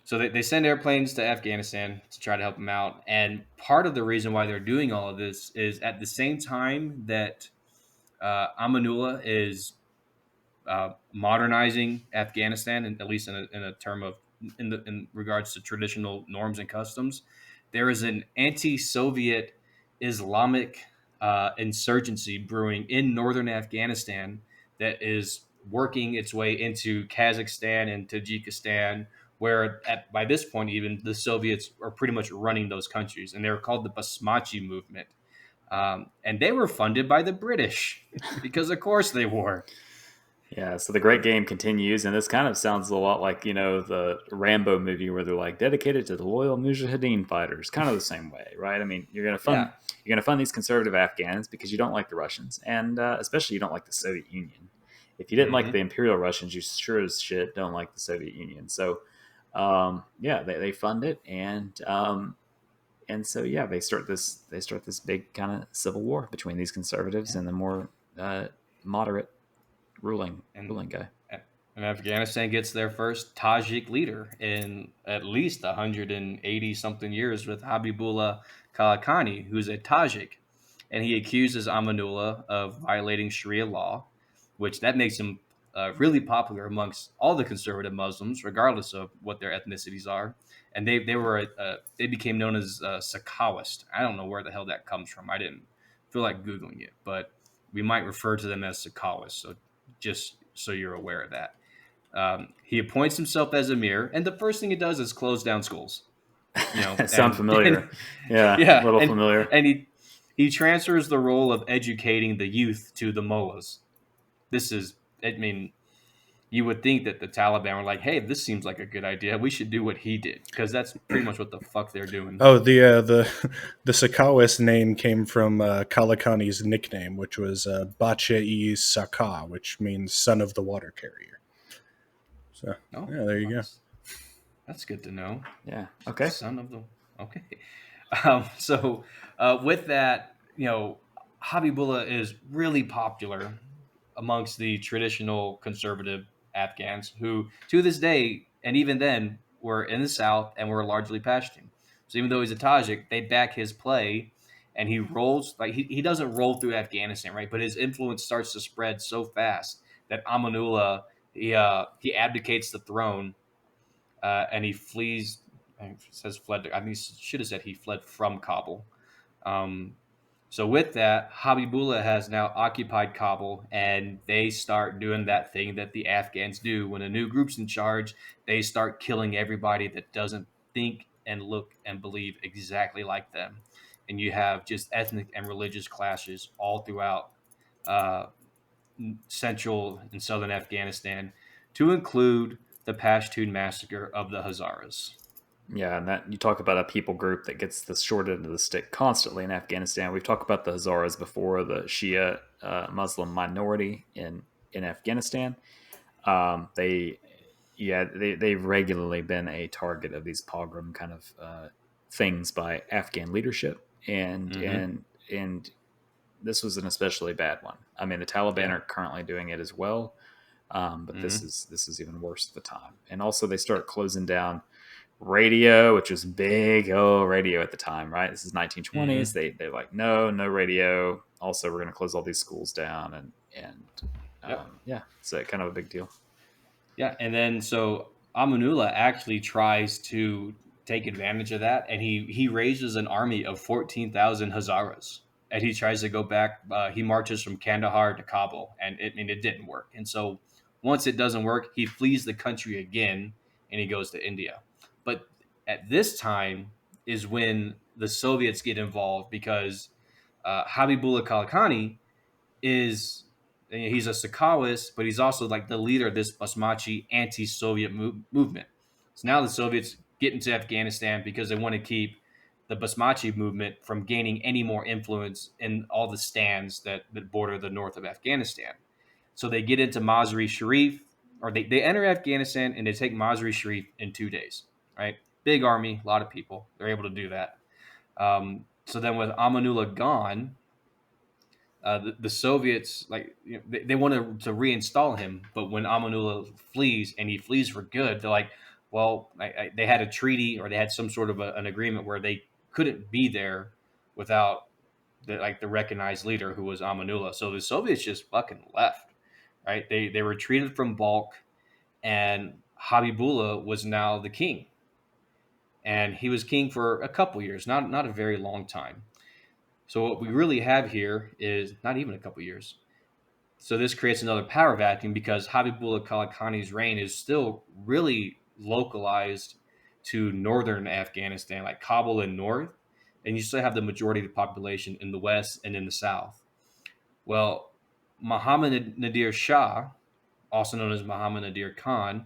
so they send airplanes to Afghanistan to try to help them out. And part of the reason why they're doing all of this is at the same time that Amanullah is modernizing Afghanistan, and at least in a term of in regards to traditional norms and customs, there is an anti-Soviet Islamic insurgency brewing in northern Afghanistan that is working its way into Kazakhstan and Tajikistan, where by this point even the Soviets are pretty much running those countries, and they're called the Basmachi movement. And they were funded by the British because, of course, they were. Yeah, so the great game continues, and this kind of sounds a lot like, the Rambo movie where they're like dedicated to the loyal Mujahideen fighters, kind of the same way, right? I mean, you're going to fund these conservative Afghans because you don't like the Russians, and especially you don't like the Soviet Union. If you didn't like the Imperial Russians, you sure as shit don't like the Soviet Union. So, they fund it, and so they start this big kind of civil war between these conservatives and the more moderate ruling guy. And Afghanistan gets their first Tajik leader in at least 180 something years with Habibullah Kalakani, who's a Tajik, and he accuses Amanullah of violating Sharia law, which that makes him really popular amongst all the conservative Muslims, regardless of what their ethnicities are. And they became known as Sakawist. I don't know where the hell that comes from. I didn't feel like Googling it, but we might refer to them as Sakawist. So just so you're aware of that. He appoints himself as emir, and the first thing he does is close down schools. Sound familiar? Yeah, a little familiar. And he transfers the role of educating the youth to the mullahs. You would think that the Taliban were like, "Hey, this seems like a good idea. We should do what he did," because that's pretty much what the fuck they're doing. Oh, the Sakawist name came from Kalakani's nickname, which was Bache-e Saka, which means son of the water carrier. So, there you go. That's good to know. Yeah. Okay. Son of the. Okay. So with that, Habibullah is really popular amongst the traditional conservative Afghans who, to this day, and even then, were in the South and were largely Pashtun. So even though he's a Tajik, they back his play, and he rolls like he doesn't roll through Afghanistan, right? But his influence starts to spread so fast that Amanullah he abdicates the throne, and he flees. It says fled. I mean, he should have said he fled from Kabul. So with that, Habibullah has now occupied Kabul, and they start doing that thing that the Afghans do. When a new group's in charge, they start killing everybody that doesn't think and look and believe exactly like them. And you have just ethnic and religious clashes all throughout central and southern Afghanistan, to include the Pashtun massacre of the Hazaras. Yeah, and that you talk about a people group that gets the short end of the stick constantly in Afghanistan. We've talked about the Hazaras before, the Shia Muslim minority in Afghanistan. They've regularly been a target of these pogrom kind of things by Afghan leadership, and this was an especially bad one. I mean, the Taliban are currently doing it as well, but this is even worse at the time. And also, they start closing down radio, which was big. Radio at the time, right? This is 1920s. They're like, no radio. Also, we're going to close all these schools down, and so kind of a big deal. Yeah, and then so Amanullah actually tries to take advantage of that, and he raises an army of 14,000 Hazaras, and he tries to go back. He marches from Kandahar to Kabul, and it didn't work. And so once it doesn't work, he flees the country again, and he goes to India. But at this time is when the Soviets get involved because Habibullah Kalakani he's a Sakhawas, but he's also like the leader of this Basmachi anti-Soviet movement. So now the Soviets get into Afghanistan because they want to keep the Basmachi movement from gaining any more influence in all the stands that border the north of Afghanistan. So they get into Mazar-e Sharif, or they enter Afghanistan and they take Mazar-e Sharif in 2 days. Right, big army, a lot of people. They're able to do that. So then with Amanullah gone, the Soviets they wanted to reinstall him, but when Amanullah flees and he flees for good, they're like, well, they had a treaty or they had some sort of an agreement where they couldn't be there without the recognized leader who was Amanullah. So the Soviets just fucking left, right? They retreated from Balkh, and Habibullah was now the king, and he was king for a couple years, not a very long time. So what we really have here is not even a couple years. So this creates another power vacuum because Habibullah Kalakani's reign is still really localized to northern Afghanistan, like Kabul and north, and you still have the majority of the population in the west and in the south. Well, Muhammad Nadir Shah, also known as Muhammad Nadir Khan,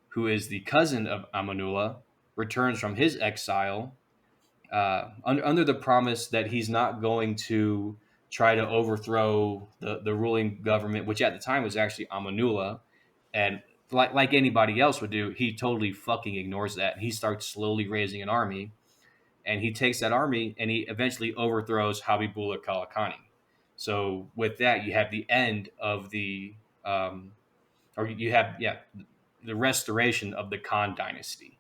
who is the cousin of Amanullah, returns from his exile under the promise that he's not going to try to overthrow the ruling government, which at the time was actually Amanullah. And like anybody else would do, he totally fucking ignores that. He starts slowly raising an army, and he takes that army and he eventually overthrows Habibullah Kalakani. So with that, you have the end of the the restoration of the Khan Dynasty.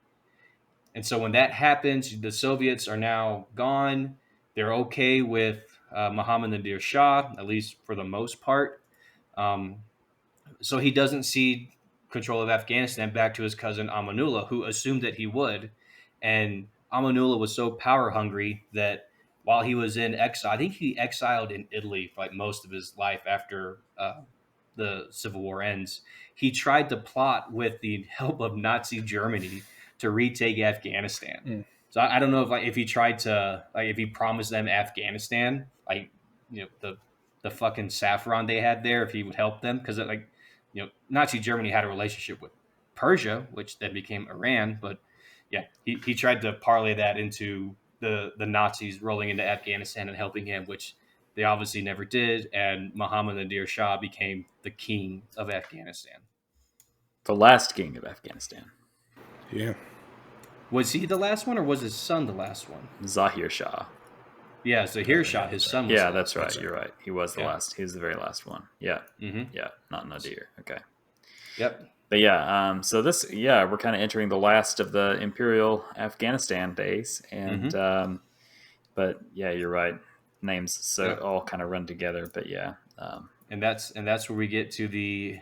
And so when that happens, the Soviets are now gone. They're okay with Muhammad Nadir Shah, at least for the most part. So he doesn't cede control of Afghanistan back to his cousin Amanullah, who assumed that he would. And Amanullah was so power hungry that while he was in exile, I think he exiled in Italy for like most of his life after the Civil War ends. He tried to plot with the help of Nazi Germany to retake Afghanistan. So I don't know if he tried to if he promised them Afghanistan, the fucking saffron they had there, if he would help them, because Nazi Germany had a relationship with Persia, which then became Iran. But yeah, he tried to parlay that into the Nazis rolling into Afghanistan and helping him, which they obviously never did. And Muhammad Nadir Shah became the king of Afghanistan. The last king of Afghanistan. Yeah. Was he the last one, or was his son the last one? Zahir Shah. Yeah, Zahir Shah, his son was that's right. You're right. He was the last. He was the very last one. Yeah. Mm-hmm. Yeah, not Nadir. Okay. Yep. But yeah, so this, we're kind of entering the last of the Imperial Afghanistan days. And, but yeah, you're right. Names all kind of run together, but yeah. And that's where we get to the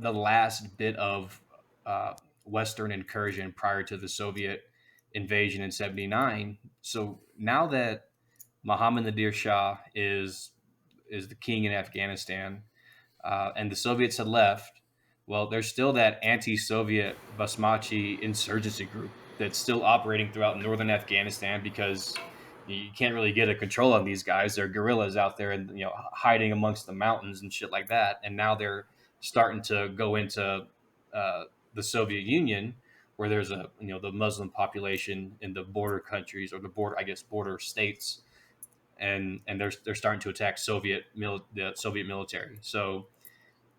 last bit of Western incursion prior to the Soviet invasion in 1979. So now that Muhammad Nadir Shah is the king in Afghanistan, and the Soviets had left, well, there's still that anti-Soviet Basmachi insurgency group that's still operating throughout northern Afghanistan because you can't really get a control on these guys. They're guerrillas out there and hiding amongst the mountains and shit like that. And now they're starting to go into the Soviet Union, where there's the Muslim population in the border countries, or the border states, and they're starting to attack the Soviet military. So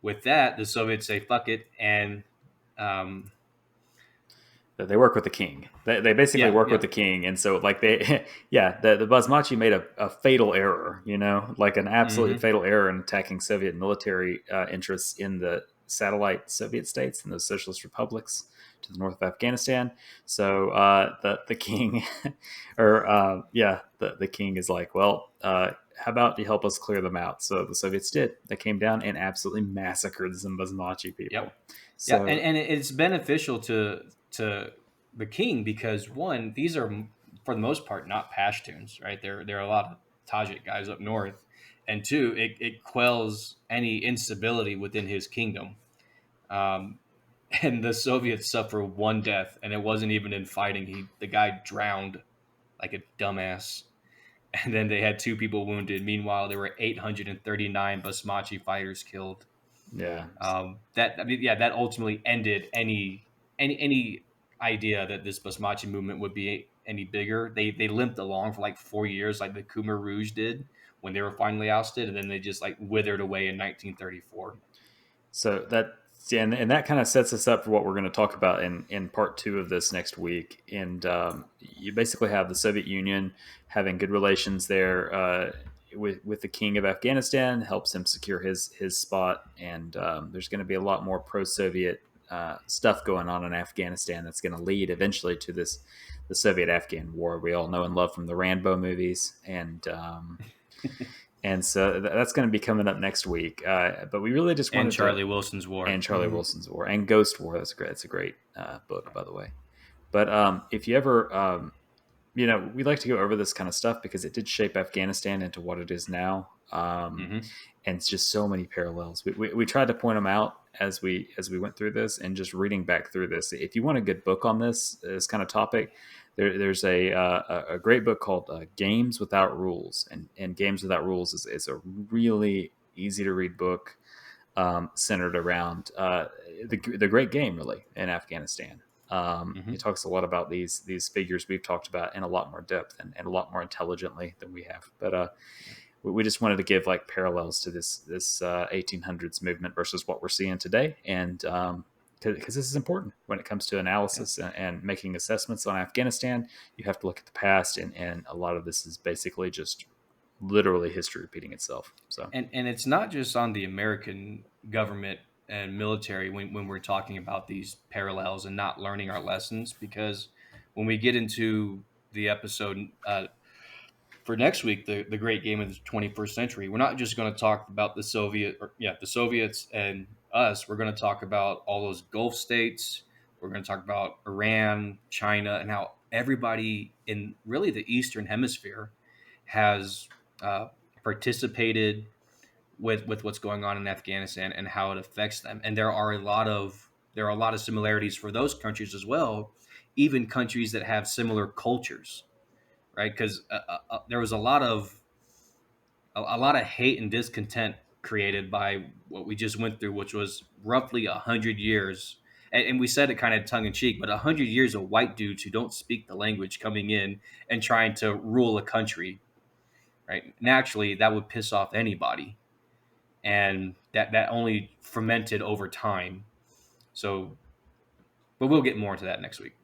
with that, the Soviets say fuck it, and they work with the king. They basically work with the king, and so the Basmachi made a fatal error, like an absolutely fatal error in attacking Soviet military interests in the satellite Soviet states and those socialist republics to the north of Afghanistan. So the king, the king is like, well, how about you help us clear them out? So the Soviets did. They came down and absolutely massacred some Basmachi people. Yep. So, yeah, and it's beneficial to the king because one, these are for the most part not Pashtuns, right? There are a lot of Tajik guys up north, and two, it quells any instability within his kingdom. Um, and the Soviets suffer one death, and it wasn't even in fighting. The guy drowned like a dumbass, and then they had 2 people wounded. Meanwhile, there were 839 Basmachi fighters killed. yeah. That ultimately ended any idea that this Basmachi movement would be any bigger. They limped along for like 4 years, like the Khmer Rouge did when they were finally ousted, and then they just like withered away in 1934. So and that kind of sets us up for what we're going to talk about in part 2 of this next week. And you basically have the Soviet Union having good relations there with the king of Afghanistan, helps him secure his spot. And there's going to be a lot more pro-Soviet stuff going on in Afghanistan that's going to lead eventually to the Soviet-Afghan War we all know and love from the Rambo movies. And so that's going to be coming up next week. But we really just wanted Charlie Wilson's War. And Charlie Wilson's War. And Ghost War. That's great. It's a great book, by the way. But if you ever, we like to go over this kind of stuff because it did shape Afghanistan into what it is now. And it's just so many parallels. We tried to point them out as we went through this, and just reading back through this. If you want a good book on this kind of topic, there's a great book called Games Without Rules, and Games Without Rules is a really easy to read book centered around the great game really in Afghanistan. He talks a lot about these figures we've talked about in a lot more depth and a lot more intelligently than we have. But we just wanted to give like parallels to this 1800s movement versus what we're seeing today, and because this is important when it comes to analysis and making assessments on Afghanistan. You have to look at the past, and a lot of this is basically just literally history repeating itself. So, and it's not just on the American government and military when we're talking about these parallels and not learning our lessons, because when we get into the episode for next week, the great game of the 21st century, we're not just going to talk about the Soviets and us. We're going to talk about all those Gulf states. We're going to talk about Iran, China, and how everybody in really the Eastern Hemisphere has participated with what's going on in Afghanistan and how it affects them. And there are a lot of similarities for those countries as well, even countries that have similar cultures, right? Because there was a lot of hate and discontent created by what we just went through, which was roughly 100 years. And we said it kind of tongue in cheek, but 100 years of white dudes who don't speak the language coming in and trying to rule a country, right? Naturally, that would piss off anybody. And that only fermented over time. So, but we'll get more into that next week.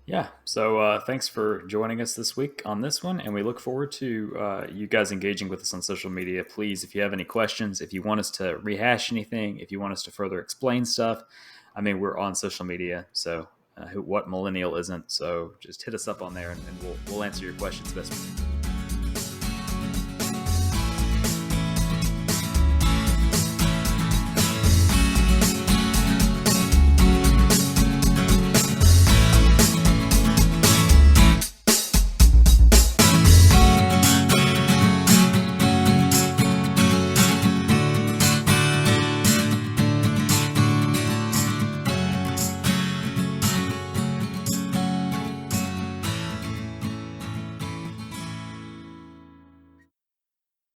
Yeah. So thanks for joining us this week on this one. And we look forward to you guys engaging with us on social media. Please, if you have any questions, if you want us to rehash anything, if you want us to further explain stuff, I mean, we're on social media. So what millennial isn't? So just hit us up on there and we'll answer your questions best we can.